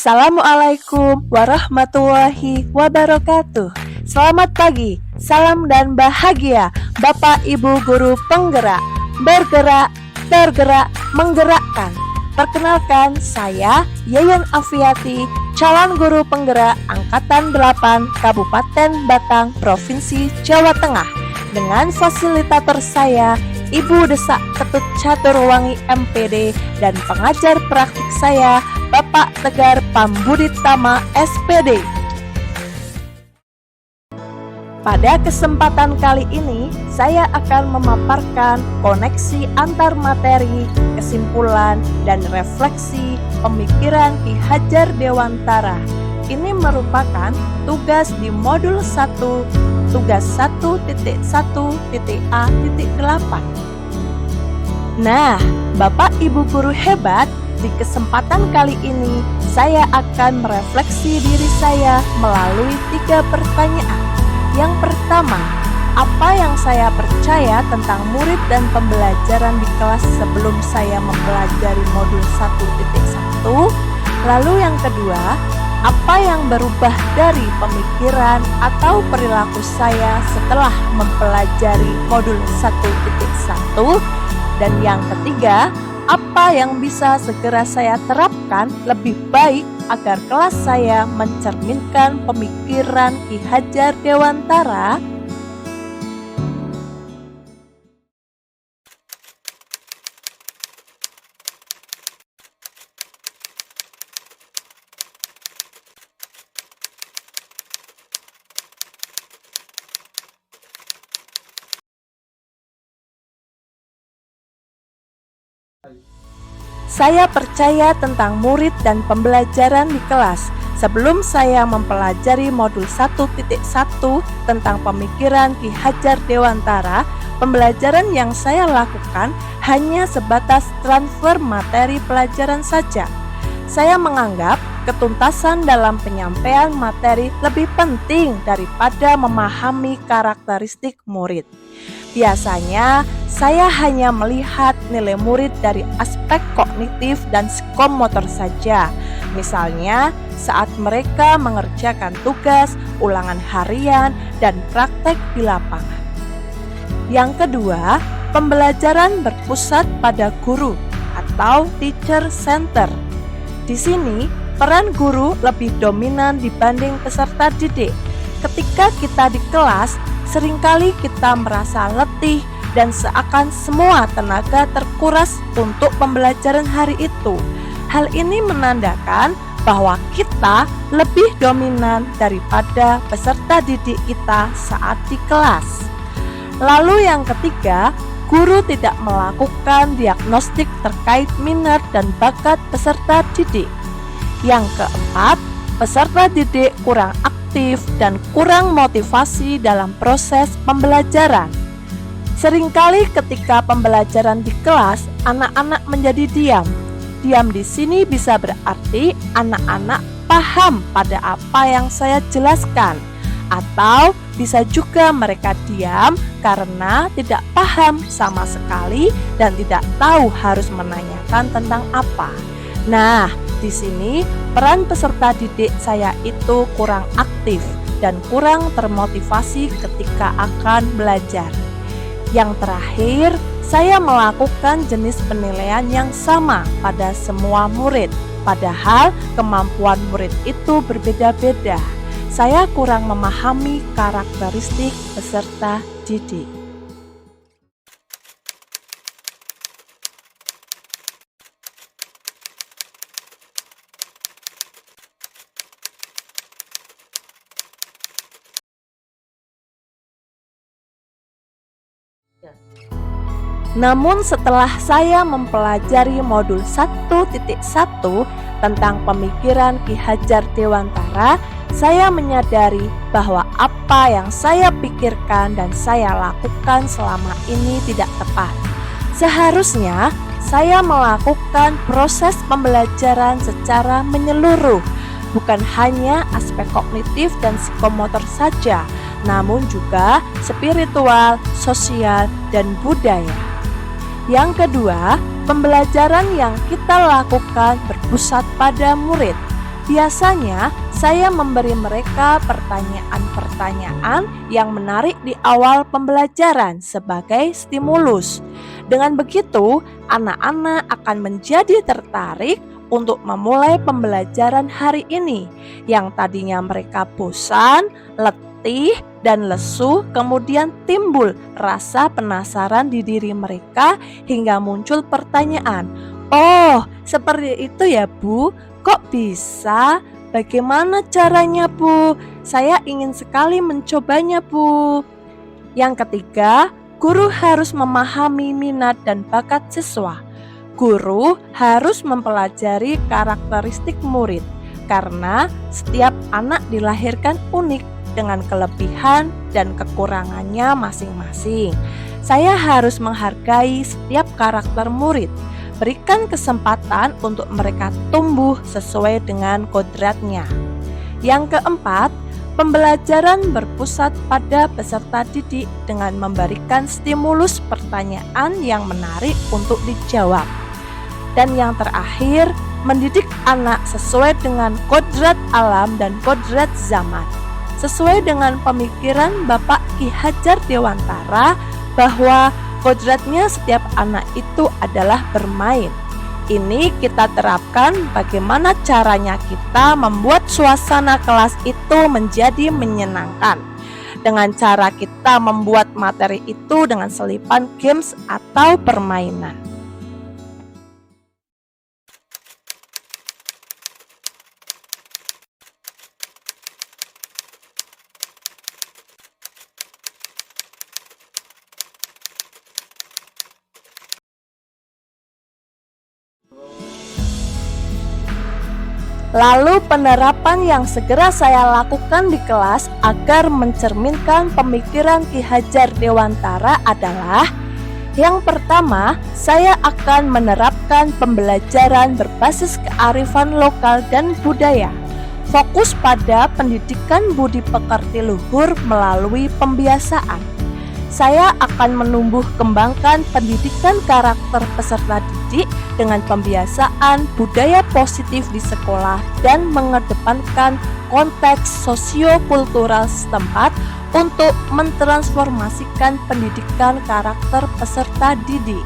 Assalamualaikum warahmatullahi wabarakatuh. Selamat pagi, salam dan bahagia Bapak Ibu Guru Penggerak. Bergerak, tergerak, menggerakkan. Perkenalkan, saya Yayan Afiati, calon guru penggerak Angkatan 8 Kabupaten Batang, Provinsi Jawa Tengah. Dengan fasilitator saya, Ibu Desak Ketut Caturwangi MPD, dan pengajar praktik saya, Bapak Tegar Pambuditama SPD. Pada kesempatan kali ini, saya akan memaparkan koneksi antar materi, kesimpulan, dan refleksi pemikiran Ki Hajar Dewantara. Ini merupakan tugas di modul 1, tugas 1.1.A.8. Nah, Bapak Ibu guru hebat, di kesempatan kali ini saya akan merefleksi diri saya melalui 3 pertanyaan. Yang pertama, apa yang saya percaya tentang murid dan pembelajaran di kelas sebelum saya mempelajari modul 1.1? Lalu yang kedua, apa yang berubah dari pemikiran atau perilaku saya setelah mempelajari modul 1.1? Dan yang ketiga, apa yang bisa segera saya terapkan lebih baik agar kelas saya mencerminkan pemikiran Ki Hajar Dewantara? Saya percaya tentang murid dan pembelajaran di kelas sebelum saya mempelajari modul 1.1 tentang pemikiran Ki Hajar Dewantara. Pembelajaran yang saya lakukan hanya sebatas transfer materi pelajaran saja. Saya menganggap ketuntasan dalam penyampaian materi lebih penting daripada memahami karakteristik murid. Biasanya, saya hanya melihat nilai murid dari aspek kognitif dan psikomotor saja. Misalnya, saat mereka mengerjakan tugas, ulangan harian, dan praktek di lapangan. Yang kedua, pembelajaran berpusat pada guru atau teacher center. Di sini, peran guru lebih dominan dibanding peserta didik. Ketika kita di kelas, seringkali kita merasa letih dan seakan semua tenaga terkuras untuk pembelajaran hari itu. Hal ini menandakan bahwa kita lebih dominan daripada peserta didik kita saat di kelas. Lalu yang ketiga, guru tidak melakukan diagnostik terkait minat dan bakat peserta didik. Yang keempat, peserta didik kurang aktif dan kurang motivasi dalam proses pembelajaran. Seringkali ketika pembelajaran di kelas, anak-anak menjadi diam. Diam di sini bisa berarti anak-anak paham pada apa yang saya jelaskan, atau bisa juga mereka diam karena tidak paham sama sekali dan tidak tahu harus menanyakan tentang apa. Nah, di sini peran peserta didik saya itu kurang aktif dan kurang termotivasi ketika akan belajar. Yang terakhir, saya melakukan jenis penilaian yang sama pada semua murid, padahal kemampuan murid itu berbeda-beda. Saya kurang memahami karakteristik peserta didik. Namun setelah saya mempelajari modul 1.1 tentang pemikiran Ki Hajar Dewantara, saya menyadari bahwa apa yang saya pikirkan dan saya lakukan selama ini tidak tepat. Seharusnya saya melakukan proses pembelajaran secara menyeluruh, bukan hanya aspek kognitif dan psikomotor saja, namun juga spiritual, sosial, dan budaya. Yang kedua, pembelajaran yang kita lakukan berpusat pada murid. Biasanya, saya memberi mereka pertanyaan-pertanyaan yang menarik di awal pembelajaran sebagai stimulus. Dengan begitu, anak-anak akan menjadi tertarik untuk memulai pembelajaran hari ini. Yang tadinya mereka bosan, letih, dan lesu, kemudian timbul rasa penasaran di diri mereka hingga muncul pertanyaan. Oh, seperti itu ya, Bu. Kok bisa? Bagaimana caranya, Bu? Saya ingin sekali mencobanya, Bu. Yang ketiga, guru harus memahami minat dan bakat siswa. Guru harus mempelajari karakteristik murid, karena setiap anak dilahirkan unik dengan kelebihan dan kekurangannya masing-masing. Saya harus menghargai setiap karakter murid, berikan kesempatan untuk mereka tumbuh sesuai dengan kodratnya. Yang keempat, pembelajaran berpusat pada peserta didik dengan memberikan stimulus pertanyaan yang menarik untuk dijawab. Dan yang terakhir, mendidik anak sesuai dengan kodrat alam dan kodrat zaman. Sesuai dengan pemikiran Bapak Ki Hajar Dewantara bahwa kodratnya setiap anak itu adalah bermain. Ini kita terapkan bagaimana caranya kita membuat suasana kelas itu menjadi menyenangkan. Dengan cara kita membuat materi itu dengan selipan games atau permainan. Lalu penerapan yang segera saya lakukan di kelas agar mencerminkan pemikiran Ki Hajar Dewantara adalah: yang pertama, saya akan menerapkan pembelajaran berbasis kearifan lokal dan budaya. Fokus pada pendidikan budi pekerti luhur melalui pembiasaan. Saya akan menumbuh kembangkan pendidikan karakter peserta didik dengan pembiasaan budaya positif di sekolah dan mengedepankan konteks sosio-kultural setempat untuk mentransformasikan pendidikan karakter peserta didik.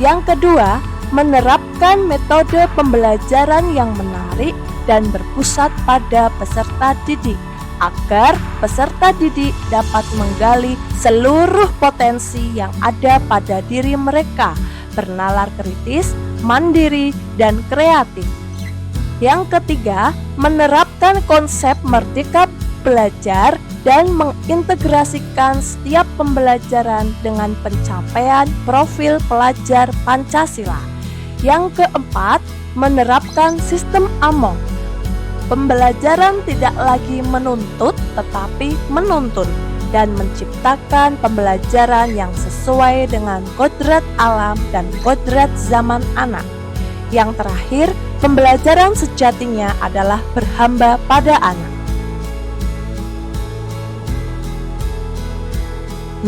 Yang kedua, menerapkan metode pembelajaran yang menarik dan berpusat pada peserta didik, agar peserta didik dapat menggali seluruh potensi yang ada pada diri mereka, bernalar kritis, mandiri, dan kreatif. Yang ketiga, menerapkan konsep merdeka belajar dan mengintegrasikan setiap pembelajaran dengan pencapaian profil pelajar Pancasila. Yang keempat, menerapkan sistem AMONG. Pembelajaran tidak lagi menuntut tetapi menuntun dan menciptakan pembelajaran yang sesuai dengan kodrat alam dan kodrat zaman anak. Yang terakhir, pembelajaran sejatinya adalah berhamba pada anak.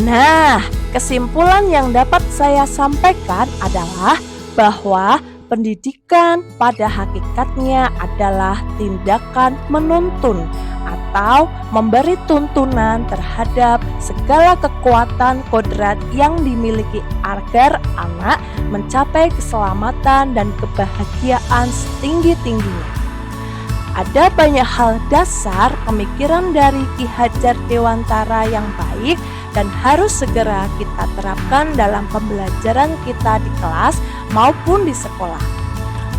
Nah, kesimpulan yang dapat saya sampaikan adalah bahwa pendidikan pada hakikatnya adalah tindakan menuntun atau memberi tuntunan terhadap segala kekuatan kodrat yang dimiliki agar anak mencapai keselamatan dan kebahagiaan setinggi-tingginya. Ada banyak hal dasar pemikiran dari Ki Hajar Dewantara yang baik dan harus segera kita terapkan dalam pembelajaran kita di kelas maupun di sekolah.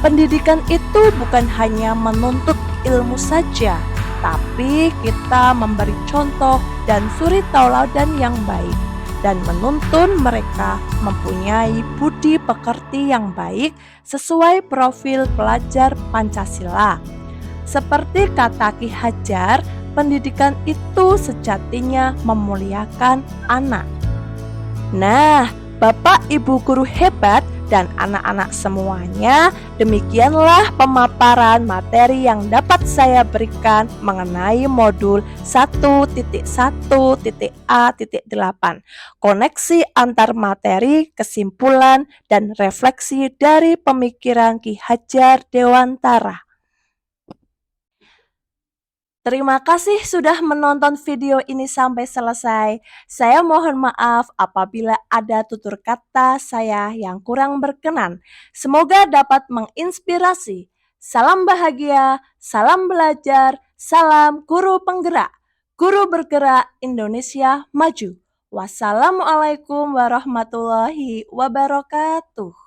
Pendidikan itu bukan hanya menuntut ilmu saja, tapi kita memberi contoh dan suri tauladan yang baik dan menuntun mereka mempunyai budi pekerti yang baik sesuai profil pelajar Pancasila. Seperti kata Ki Hajar, pendidikan itu sejatinya memuliakan anak. Nah, Bapak Ibu guru hebat dan anak-anak semuanya, demikianlah pemaparan materi yang dapat saya berikan mengenai modul 1.1.A.8, koneksi antar materi, kesimpulan, dan refleksi dari pemikiran Ki Hajar Dewantara. Terima kasih sudah menonton video ini sampai selesai. Saya mohon maaf apabila ada tutur kata saya yang kurang berkenan. Semoga dapat menginspirasi. Salam bahagia, salam belajar, salam guru penggerak. Guru bergerak Indonesia maju. Wassalamualaikum warahmatullahi wabarakatuh.